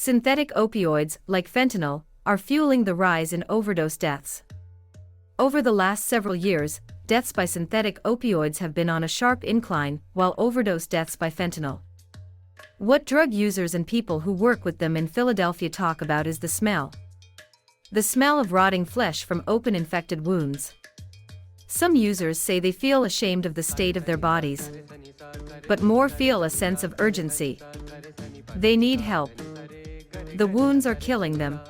Synthetic opioids, like fentanyl, are fueling the rise in overdose deaths. Over the last several years, deaths by synthetic opioids have been on a sharp incline, while overdose deaths by fentanyl. What drug users and people who work with them in Philadelphia talk about is the smell. The smell of rotting flesh from open infected wounds. Some users say they feel ashamed of the state of their bodies. But more feel a sense of urgency. They need help. The wounds are killing them.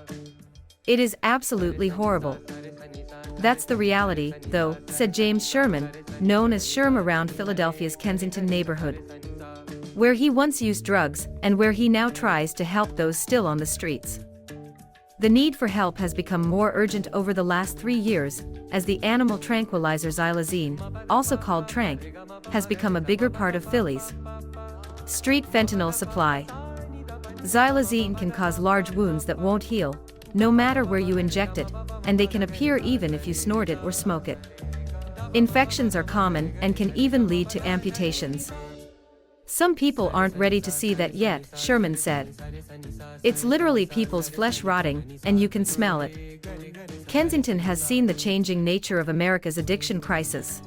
It is absolutely horrible. That's the reality, though, said James Sherman, known as Sherm around Philadelphia's Kensington neighborhood, where he once used drugs, and where he now tries to help those still on the streets. The need for help has become more urgent over the last 3 years, as the animal tranquilizer xylazine, also called tranq, has become a bigger part of Philly's street fentanyl supply. Xylazine can cause large wounds that won't heal, no matter where you inject it, and they can appear even if you snort it or smoke it. Infections are common and can even lead to amputations. Some people aren't ready to see that yet, Sherman said. It's literally people's flesh rotting, and you can smell it. Kensington has seen the changing nature of America's addiction crisis.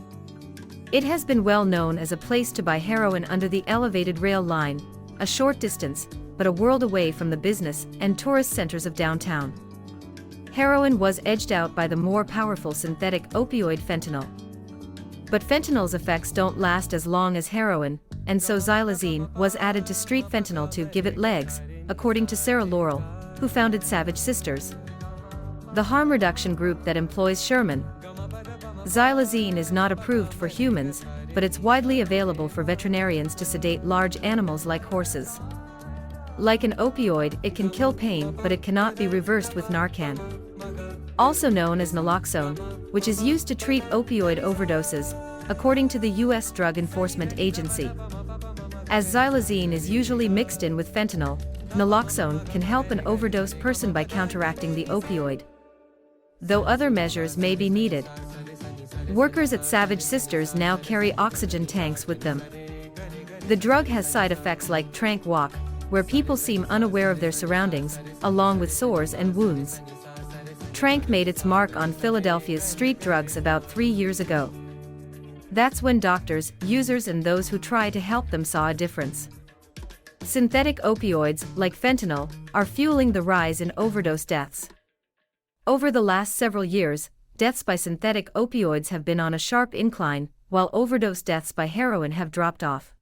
It has been well known as a place to buy heroin under the elevated rail line, a short distance, but a world away from the business and tourist centers of downtown. Heroin was edged out by the more powerful synthetic opioid fentanyl. But fentanyl's effects don't last as long as heroin, and so xylazine was added to street fentanyl to give it legs, according to Sarah Laurel, who founded Savage Sisters, the harm reduction group that employs Sherman. Xylazine is not approved for humans, but it's widely available for veterinarians to sedate large animals like horses. Like an opioid, it can kill pain, but it cannot be reversed with Narcan, also known as naloxone, which is used to treat opioid overdoses, according to the U.S. Drug Enforcement Agency. As xylazine is usually mixed in with fentanyl, naloxone can help an overdose person by counteracting the opioid, though other measures may be needed. Workers at Savage Sisters now carry oxygen tanks with them. The drug has side effects like tranq walk, where people seem unaware of their surroundings, along with sores and wounds. Tranq made its mark on Philadelphia's street drugs about 3 years ago. That's when doctors, users and those who try to help them saw a difference. Synthetic opioids, like fentanyl, are fueling the rise in overdose deaths. Over the last several years, deaths by synthetic opioids have been on a sharp incline, while overdose deaths by heroin have dropped off.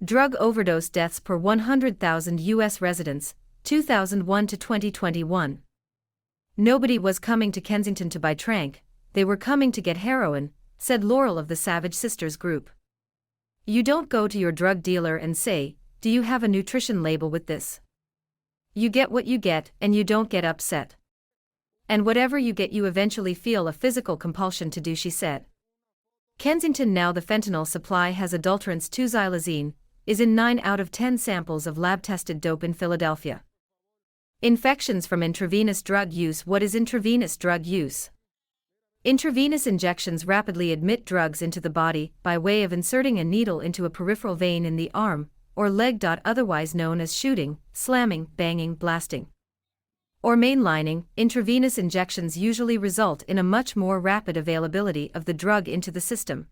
Drug overdose deaths per 100,000 U.S. residents, 2001 to 2021. Nobody was coming to Kensington to buy tranq, they were coming to get heroin, said Laurel of the Savage Sisters group. You don't go to your drug dealer and say, "Do you have a nutrition label with this?" You get what you get, and you don't get upset. And whatever you get, you eventually feel a physical compulsion to do, she said. Kensington, now the fentanyl supply has adulterants to xylazine, is in 9 out of 10 samples of lab-tested dope in Philadelphia. Infections from intravenous drug use. What is intravenous drug use? Intravenous injections rapidly admit drugs into the body by way of inserting a needle into a peripheral vein in the arm or leg. Otherwise known as shooting, slamming, banging, blasting, or mainlining. Intravenous injections usually result in a much more rapid availability of the drug into the system.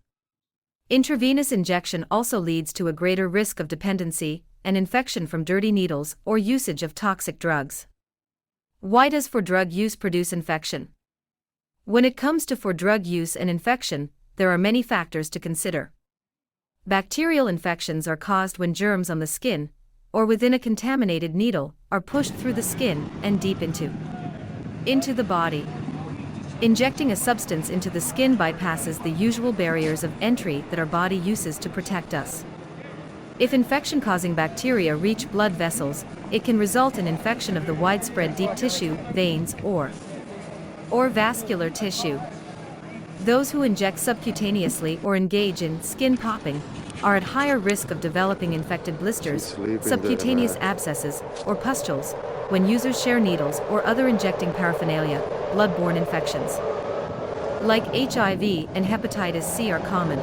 Intravenous injection also leads to a greater risk of dependency and infection from dirty needles or usage of toxic drugs. Why does for drug use produce infection? When it comes to for drug use and infection, there are many factors to consider. Bacterial infections are caused when germs on the skin, or within a contaminated needle, are pushed through the skin and deep into the body. Injecting a substance into the skin bypasses the usual barriers of entry that our body uses to protect us. If infection-causing bacteria reach blood vessels, it can result in infection of the widespread deep tissue, veins, or vascular tissue. Those who inject subcutaneously or engage in skin popping are at higher risk of developing infected blisters, subcutaneous abscesses, or pustules when users share needles or other injecting paraphernalia. Bloodborne infections like HIV and hepatitis C are common.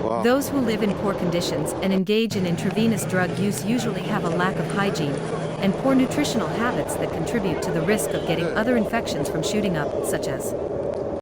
Wow. Those who live in poor conditions and engage in intravenous drug use usually have a lack of hygiene, and poor nutritional habits that contribute to the risk of getting other infections from shooting up, such as